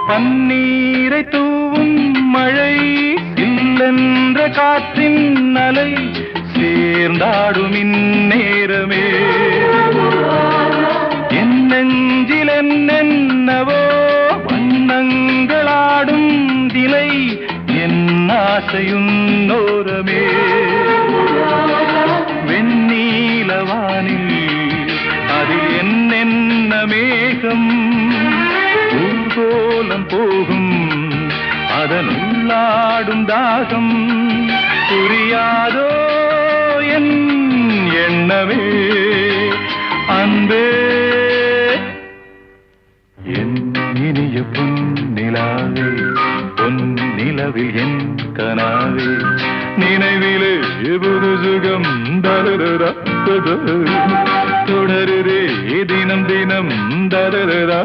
பன்னீரை தூவும் மழை இல்லென்ற காற்றின் அலை சேர்ந்தாடும் இந்நேரமே என் நெஞ்சில் என்னென்னவோ வண்ணங்களாடும் திலை என் ஆசையுன்னோரமே வெண்ணீலவானில் அதில் என்னென்ன மேகம் ஊர்கோலம் போகும் அதன் உள்ளாடும் தாகம் புரியாதோ என் எண்ணமே அன்பே என் இனிய பொன்னிலாவே பொன்னிலவில் என் கனாவே நினைவிலே புது சுகம் தருதா தொடருதே தினம் தினம் தருதா